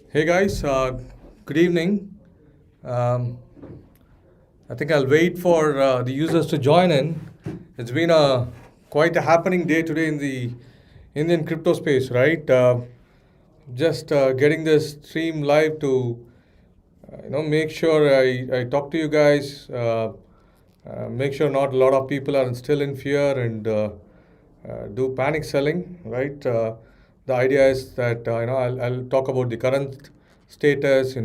Hey guys, good evening. Um, I think I'll wait for the users to join in. It's been a quite a happening day today in the Indian crypto space, right? Just getting this stream live to make sure I talk to you guys. Make sure not a lot of people are still in fear and do panic selling, right? The idea is that I'll talk about the current status,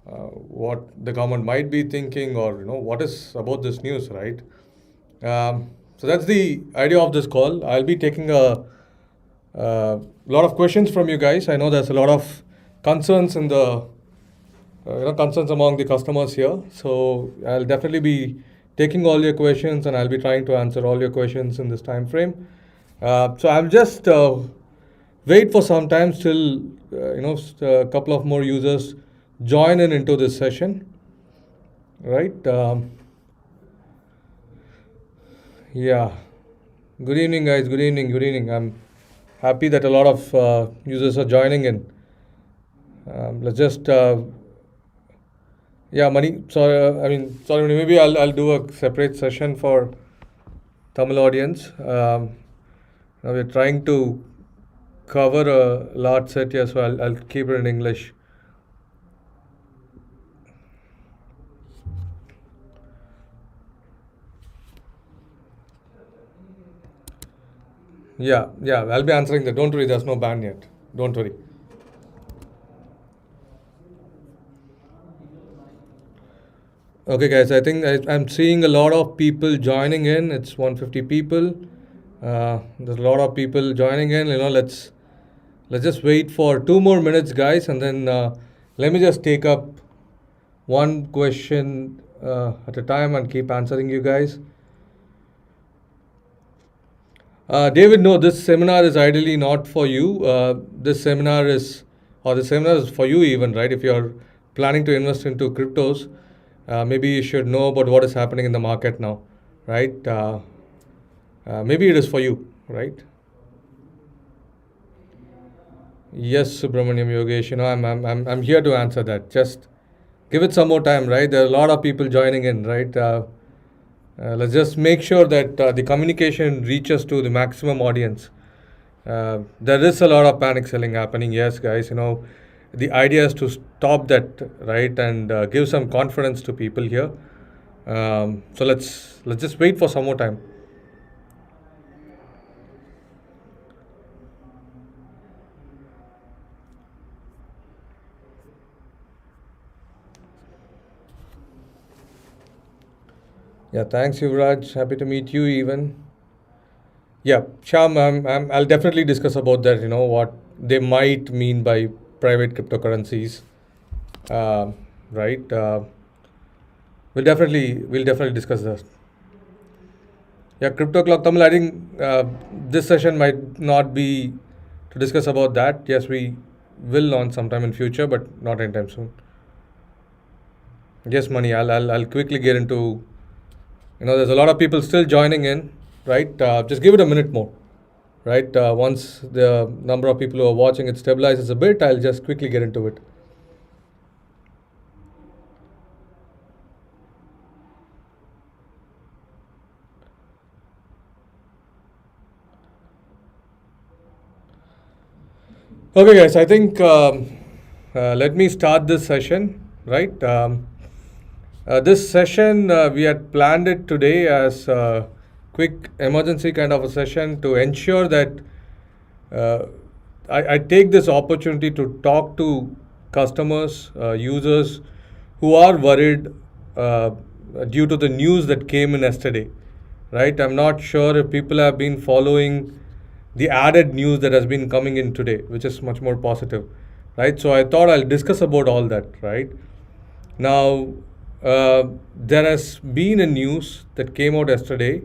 what the government might be thinking, or what is about this news, right? So that's the idea of this call. I'll be taking a lot of questions from you guys. I know there's a lot of concerns in the concerns among the customers here. So I'll definitely be taking all your questions and I'll be trying to answer all your questions in this time frame. So I'll just wait for some time till a couple of more users join in into this session, right? Yeah. Good evening, guys. Good evening. Good evening. I'm happy that a lot of users are joining in. Let's just yeah, Mani. Sorry, sorry, Mani, maybe I'll do a separate session for Tamil audience. Now we're trying to cover a large set here, so I'll keep it in English. Yeah, I'll be answering that. Don't worry, there's no ban yet. Don't worry. Okay, guys, I think I'm seeing a lot of people joining in. It's 150 people. There's a lot of people joining in. Let's just wait for 2 more minutes, guys, and then let me just take up one question at a time and keep answering you guys. David, no, this seminar is ideally not for you. This seminar is for you even, right? If you're planning to invest into cryptos, maybe you should know about what is happening in the market now, right? Maybe it is for you, right? Yes, Subramaniam Yogesh, I'm here to answer that. Just give it some more time, right? There are a lot of people joining in, right? Let's just make sure that the communication reaches to the maximum audience. There is a lot of panic selling happening. Yes, guys, the idea is to stop that, right, and give some confidence to people here. So let's just wait for some more time. Yeah, thanks, Yuvraj. Happy to meet you even. Yeah, Sham, I'll definitely discuss about that, what they might mean by private cryptocurrencies, uh, right? We'll definitely discuss that. Yeah, Crypto Clock Tamil, I think this session might not be to discuss about that. Yes, we will launch sometime in future, but not anytime soon. Yes, Money, I'll quickly get into, there's a lot of people still joining in, right? Just give it a minute more, right? Once the number of people who are watching it stabilizes a bit, I'll just quickly get into it. Okay, guys, I think let me start this session, right? This session, we had planned it today as a quick emergency kind of a session to ensure that uh, I take this opportunity to talk to customers, users who are worried uh, due to the news that came in yesterday, right? I'm not sure if people have been following the added news that has been coming in today, which is much more positive, right? So I thought I'll discuss about all that, right? Now, there has been a news that came out yesterday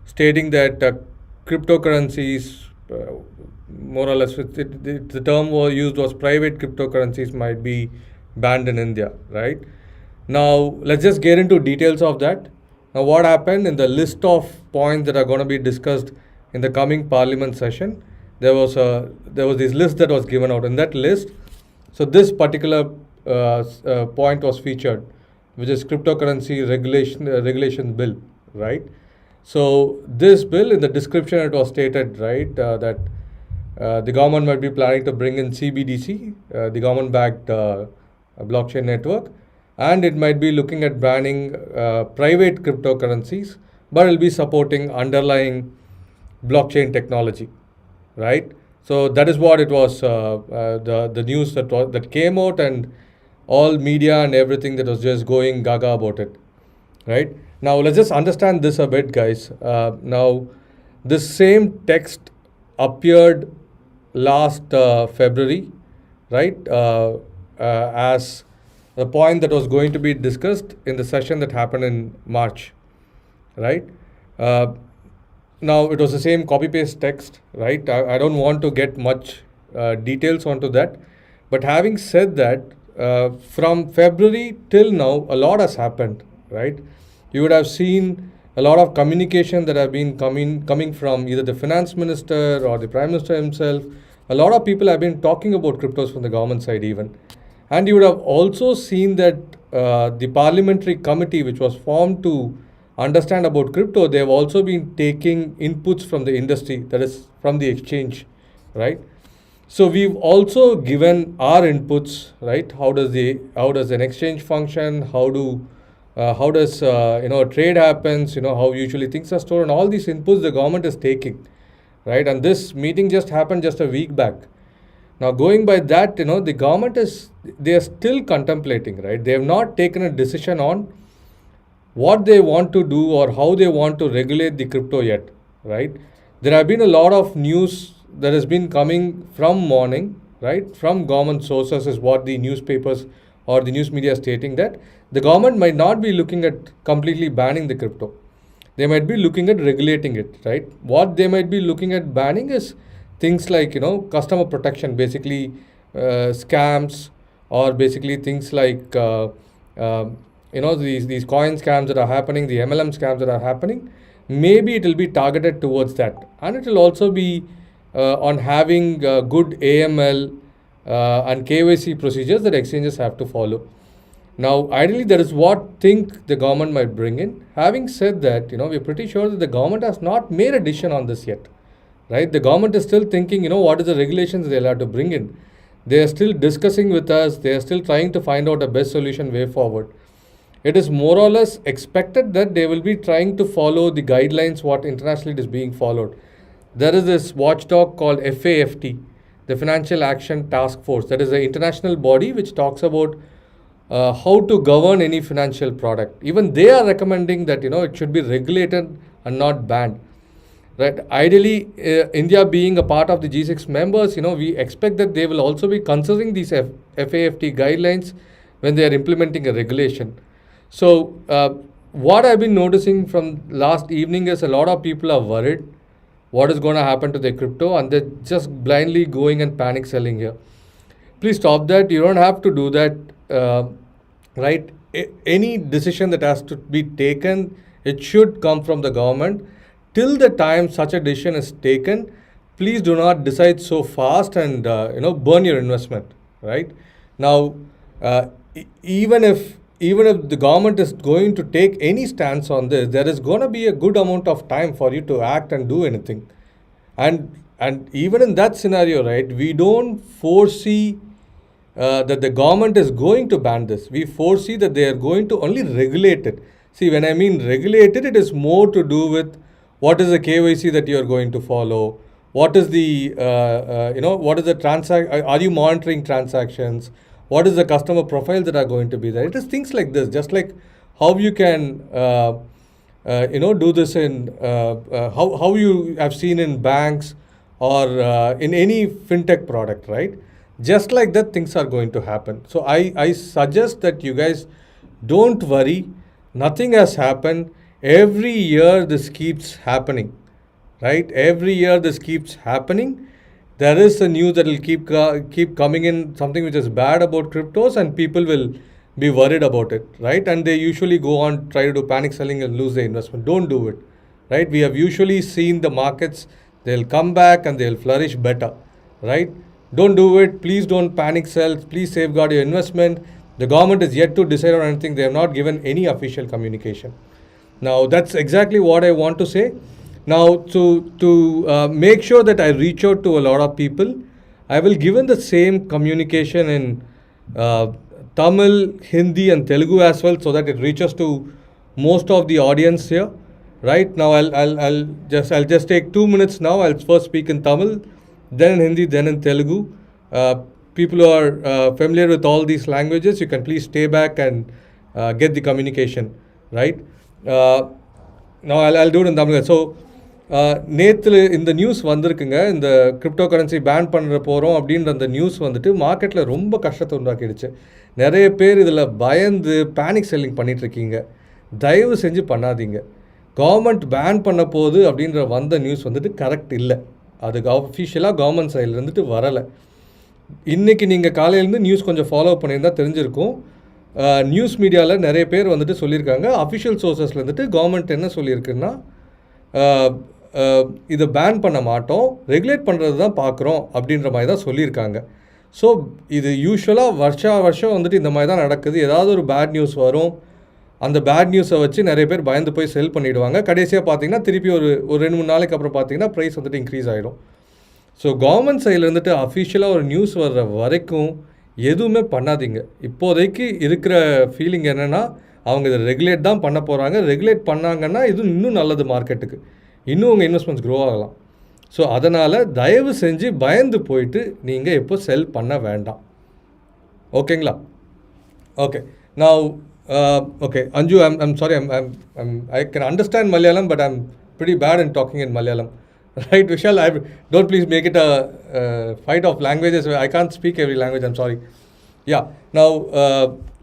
stating that cryptocurrencies, more or less, the term was used was private cryptocurrencies might be banned in India, right? Now, let's just get into details of that. Now, what happened in the list of points that are going to be discussed in the coming parliament session? There was this list that was given out. In that list, So this particular point was featured, which is cryptocurrency regulation bill, right? So this bill, in the description, it was stated, right, that the government might be planning to bring in CBDC, the government-backed blockchain network, and it might be looking at banning private cryptocurrencies, but it will be supporting underlying blockchain technology, right? So that is what it was, the news that came out, and all media and everything that was just going gaga about it, right? Now let's just understand this a bit, guys. Now, this same text appeared last February, right? As the point that was going to be discussed in the session that happened in March, right? Uh, Now it was the same copy paste text, right? I don't want to get much details onto that, but having said that, from February till now, a lot has happened, right? You would have seen a lot of communication that have been coming from either the finance minister or the prime minister himself. A lot of people have been talking about cryptos from the government side even, and you would have also seen that the parliamentary committee which was formed to understand about crypto, they have also been taking inputs from the industry, that is from the exchange, right? So we've also given our inputs, right? How does an exchange function? How does trade happens? How usually things are stored, and all these inputs the government is taking, right? And this meeting just happened just a week back. Now, going by that, the government they are still contemplating, right? They have not taken a decision on what they want to do or how they want to regulate the crypto yet, right? There have been a lot of news that has been coming from morning, right? From government sources is what the newspapers or the news media is stating, that the government might not be looking at completely banning the crypto. They might be looking at regulating it, right? What they might be looking at banning is things like, customer protection, basically scams, or basically things like, these coin scams that are happening, the MLM scams that are happening. Maybe it will be targeted towards that, and it will also be on having good AML and KYC procedures that exchanges have to follow. Now, ideally, that is what think the government might bring in. Having said that, we're pretty sure that the government has not made a decision on this yet, right? The government is still thinking, what is the regulations they'll have to bring in. They are still discussing with us. They are still trying to find out a best solution way forward. It is more or less expected that they will be trying to follow the guidelines what internationally it is being followed. There is this watchdog called FAFT, the Financial Action Task Force. That is an international body which talks about how to govern any financial product. Even they are recommending that it should be regulated and not banned. Right? Ideally, India being a part of the G6 members, we expect that they will also be considering these FAFT guidelines when they are implementing a regulation. So, what I've been noticing from last evening is a lot of people are worried what is going to happen to their crypto, and they're just blindly going and panic selling here. Please stop that. You don't have to do that, right? Any decision that has to be taken, it should come from the government. Till the time such a decision is taken, please do not decide so fast and burn your investment, right? Now, even if the government is going to take any stance on this, there is going to be a good amount of time for you to act and do anything. And even in that scenario, right, we don't foresee that the government is going to ban this. We foresee that they are going to only regulate it. See, when I mean regulated, it is more to do with what is the KYC that you are going to follow. What is the what is the transaction? Are you monitoring transactions? What is the customer profile that are going to be there? It is things like this, just like how you can, do this in, how you have seen in banks or in any fintech product, right? Just like that, things are going to happen. So I suggest that you guys don't worry. Nothing has happened. Every year this keeps happening, right? Every year this keeps happening. There is a news that will keep coming in, something which is bad about cryptos, and people will be worried about it, right? And they usually go on, try to do panic selling and lose their investment. Don't do it, right? We have usually seen the markets, they'll come back and they'll flourish better, right? don't do it, please don't panic sell, please safeguard your investment. The government is yet to decide on anything. They have not given any official communication. Now that's exactly what I want to say. Now to make sure that I reach out to a lot of people, I will given the same communication in Tamil, Hindi and Telugu as well, so that it reaches to most of the audience here. Right now I'll just take 2 minutes now. I'll first speak in Tamil, then in Hindi, then in Telugu. People who are familiar with all these languages, you can please stay back and get the communication, right? Now I'll do it in Tamil. So நேற்று இந்த news வந்திருக்குங்க, இந்த crypto currency pan பண்ணுற போகிறோம் அப்படின்ற அந்த news வந்துட்டு மார்க்கெட்டில் ரொம்ப கஷ்டத்தை உண்டாக்கிடுச்சு. நிறைய பேர் இதில் பயந்து பேனிக் செல்லிங் பண்ணிகிட்ருக்கீங்க. தயவு செஞ்சு பண்ணாதீங்க. கவர்மெண்ட் பேன் பண்ண போகுது அப்படின்ற வந்த நியூஸ் வந்துட்டு கரெக்ட் இல்லை. அதுக்கு அஃபிஷியலாக கவர்மெண்ட் சைடில் இருந்துட்டு வரலை. இன்றைக்கி நீங்கள் காலையிலேருந்து நியூஸ் கொஞ்சம் ஃபாலோ பண்ணியிருந்தால் தெரிஞ்சிருக்கும். நியூஸ் மீடியாவில் நிறைய பேர் வந்துட்டு சொல்லியிருக்காங்க. அஃபிஷியல் சோர்ஸஸில் வந்துட்டு கவர்மெண்ட் என்ன சொல்லியிருக்குன்னா, இதை பேன் பண்ண மாட்டோம், ரெகுலேட் பண்ணுறது தான் பார்க்குறோம் அப்படின்ற மாதிரி தான் சொல்லியிருக்காங்க. ஸோ இது யூஸ்வலாக வருஷம் வந்துட்டு இந்த மாதிரி தான் நடக்குது. ஏதாவது ஒரு பேட் நியூஸ் வரும், அந்த பேட் நியூஸை வச்சு நிறைய பேர் பயந்து போய் செல் பண்ணிவிடுவாங்க. கடைசியாக பார்த்தீங்கன்னா திருப்பி ஒரு 2-3 நாளைக்கு அப்புறம் பார்த்தீங்கன்னா ப்ரைஸ் வந்துட்டு இன்க்ரீஸ் ஆகிடும். ஸோ கவர்மெண்ட் சைடில் இருந்துட்டு அஃபிஷியலாக ஒரு நியூஸ் வர்ற வரைக்கும் எதுவுமே பண்ணாதீங்க. இப்போதைக்கு இருக்கிற ஃபீலிங் என்னென்னா, அவங்க இதை ரெகுலேட் தான் பண்ண போகிறாங்க. ரெகுலேட் பண்ணாங்கன்னா இது இன்னும் நல்லது, மார்க்கெட்டுக்கு இன்னும் உங்கள் இன்வெஸ்ட்மெண்ட்ஸ் க்ரோ ஆகலாம். ஸோ அதனால் தயவு செஞ்சு பயந்து போயிட்டு நீங்கள் எப்போ செல் பண்ண வேண்டாம். ஓகேங்களா? ஓகே. நான் okay, Anju, I'm sorry, I can understand Malayalam, but I'm pretty bad in talking in Malayalam. Right, Vishal? Don't please make it a fight of languages. I can't speak every language. I'm sorry. Yeah. Now,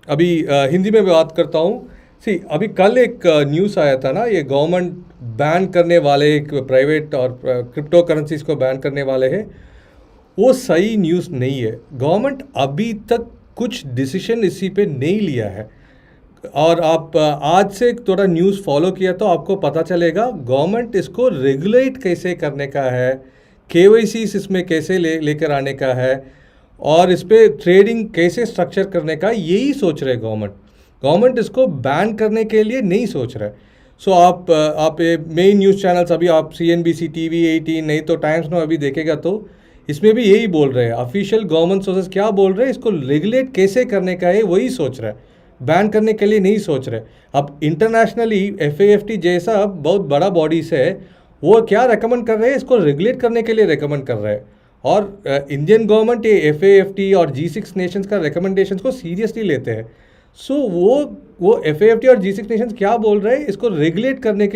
अभी हिंदी में बात करता हूँ. See, अभी कल एक news आया था ना, ये गवर्नमेंट बैन करने वाले, एक प्राइवेट और क्रिप्टो करेंसीज को बैन करने वाले हैं. वो सही न्यूज़ नहीं है. गवर्नमेंट अभी तक कुछ डिसीजन इसी पे नहीं लिया है. और आप आज से थोड़ा न्यूज़ फॉलो किया तो आपको पता चलेगा गवर्नमेंट इसको रेगुलेट कैसे करने का है, KYCs इसमें कैसे लेकर आने का है, और इस पर ट्रेडिंग कैसे स्ट्रक्चर करने का, यही सोच रहे गवर्नमेंट इसको बैन करने के लिए नहीं सोच रहे. सो आप मेन न्यूज़ चैनल्स अभी आप CNBC, TV 18 नहीं तो टाइम्स में अभी देखेगा तो इसमें भी यही बोल रहे हैं. ऑफिशियल गवर्नमेंट सोर्सेस क्या बोल रहे हैं, इसको रेगुलेट कैसे करने का है वही सोच रहे हैं, बैन करने के लिए नहीं सोच रहे. अब इंटरनेशनली FAFT जैसा बहुत बड़ा बॉडीज है, वो क्या रेकमेंड कर रहे हैं, इसको रेगुलेट करने के लिए रेकमेंड कर रहे हैं. और इंडियन गवर्नमेंट ये FAFT और G6 नेशंस का रिकमेंडेशंस को सीरियसली लेते हैं. सो वो FAFT और G6 नेशंस क्या बोल रहे हैं, इसको रेगुलेट करने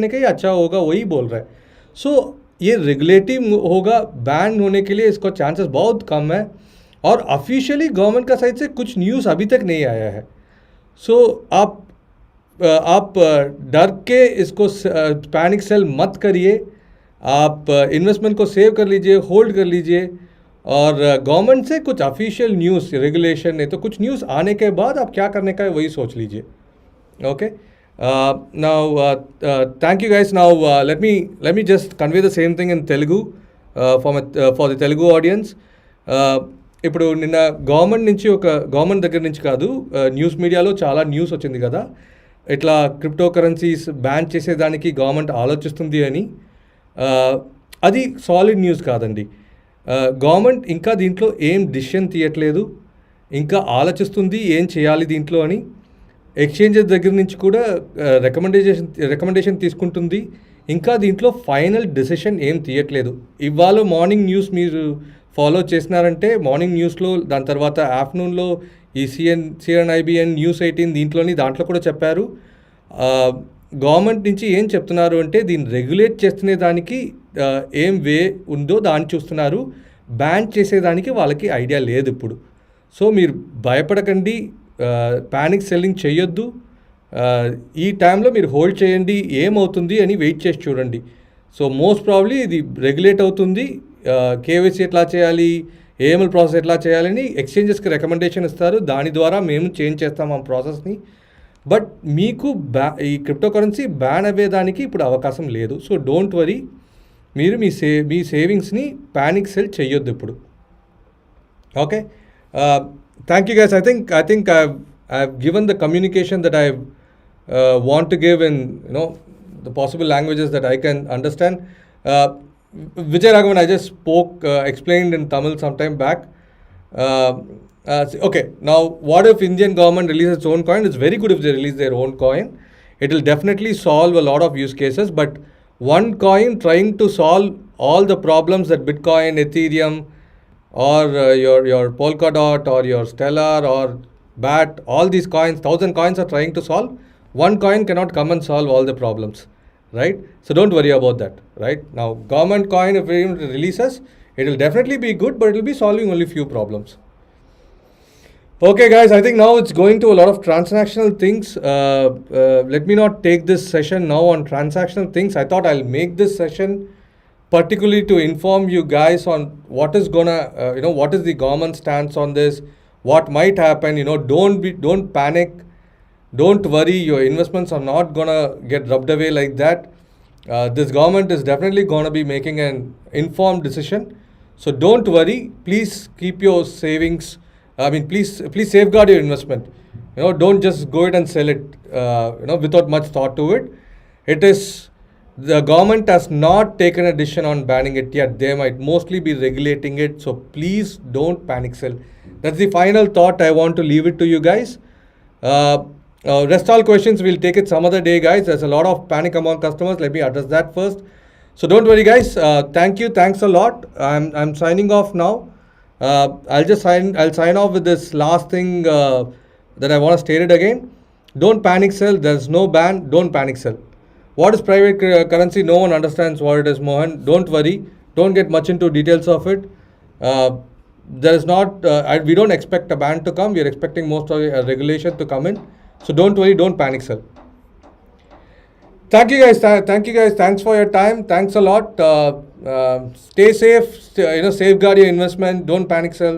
के ही अच्छा होगा वही बोल रहे हैं. सो ये रेगुलेटिव होगा, बैन होने के लिए इसको चांसेस बहुत कम है. और ऑफिशियली गवर्नमेंट का साइड से कुछ न्यूज़ अभी तक नहीं आया है. सो आप डर के इसको पैनिक सेल मत करिए. आप इन्वेस्टमेंट को सेव कर लीजिए, होल्ड कर लीजिए. और गवर्नमेंट से कुछ ऑफिशियल न्यूज़, रेगुलेशन नहीं तो कुछ न्यूज़ आने के बाद आप क्या करने का है वही सोच लीजिए. Okay. Now thank you guys. Now let me just convey the same thing in Telugu for the Telugu audience. ఇప్పుడు నిన్న గవర్నమెంట్ దగ్గర నుంచి కాదు, న్యూస్ మీడియాలో చాలా న్యూస్ వచ్చింది కదా, ఇట్లా క్రిప్టో కరెన్సీస్ బ్యాన్ చేసేదానికి గవర్నమెంట్ ఆలోచిస్తుంది అని. అది సాలిడ్ న్యూస్ కాదండి. గవర్నమెంట్ ఇంకా దీంట్లో ఏం డిసిషన్ తీయట్లేదు, ఇంకా ఆలోచిస్తుంది ఏం చేయాలి దీంట్లో అని. ఎక్స్చేంజెస్ దగ్గర నుంచి కూడా రికమెండేషన్ తీసుకుంటుంది, ఇంకా దీంట్లో ఫైనల్ డెసిషన్ ఏం తీయట్లేదు. ఇవాళ మార్నింగ్ న్యూస్ మీరు ఫాలో చేసినారంటే, మార్నింగ్ న్యూస్లో, దాని తర్వాత ఆఫ్టర్నూన్లో ఈ CNIBN న్యూస్ 18 దాంట్లో కూడా చెప్పారు. గవర్నమెంట్ నుంచి ఏం చెప్తున్నారు అంటే, దీన్ని రెగ్యులేట్ చేస్తునే దానికి ఏం వే ఉందో దాన్ని చూస్తున్నారు, బ్యాన్ చేసేదానికి వాళ్ళకి ఐడియా లేదు ఇప్పుడు. సో మీరు భయపడకండి, ప్యానిక్ సెల్లింగ్ చేయొద్దు. ఈ టైంలో మీరు హోల్డ్ చేయండి, ఏమవుతుంది అని వెయిట్ చేసి చూడండి. సో మోస్ట్ ప్రాబ్లీ ఇది రెగ్యులేట్ అవుతుంది. KYC ఎట్లా చేయాలి, AML ప్రాసెస్ ఎట్లా చేయాలని ఎక్స్చేంజెస్కి రికమెండేషన్ ఇస్తారు, దాని ద్వారా మేము చేంజ్ చేస్తాం ఆ ప్రాసెస్ని. బట్ మీకు ఈ క్రిప్టో కరెన్సీ బ్యాన్ అయ్యేదానికి ఇప్పుడు అవకాశం లేదు. సో డోంట్ వరీ, మీరు మీ సేవింగ్స్ని ప్యానిక్ సెల్ చేయొద్దు ఇప్పుడు. Okay. Thank you, guys. I think I've given the communication that I want to give in the possible languages that I can understand. Uh, Vijay Raghavan, I just spoke, explained in Tamil some time back. Uh, okay, now what if Indian government releases its own coin? It's very good if they release their own coin. It will definitely solve a lot of use cases. But one coin trying to solve all the problems that Bitcoin, Ethereum, or your Polkadot or your Stellar or BAT, all these coins, 1,000 coins are trying to solve. One coin cannot come and solve all the problems, right? So don't worry about that, right? Now, government coin, if it releases, it will definitely be good, but it will be solving only few problems. Okay, guys, I think now it's going to a lot of transactional things. Let me not take this session now on transactional things. I thought I'll make this session particularly to inform you guys on what is gonna, what is the government stance on this, what might happen. Don't panic, don't worry. Your investments are not gonna get rubbed away like that. This government is definitely gonna be making an informed decision. So don't worry. Please keep your savings. I mean, please safeguard your investment. Don't just go ahead and sell it. Without much thought to it. It is the government has not taken a decision on banning it yet. They might mostly be regulating it. So please don't panic sell. That's the final thought. I want to leave it to you guys. Rest all questions we'll take it some other day, guys. There's a lot of panic among customers. Let me address that first. So don't worry, guys. Thank you. Thanks a lot. I'm signing off now. I'll sign off with this last thing that I want to state it again. Don't panic sell. There's no ban. Don't panic sell. What is private currency? No one understands what it is, Mohan. Don't worry. Don't get much into details of it. There is not. We don't expect a ban to come. We are expecting most of the regulation to come in. So don't worry. Don't panic sell. Thank you, guys. Thank you, guys. Thanks for your time. Thanks a lot. Stay safe. Safeguard your investment. Don't panic sell.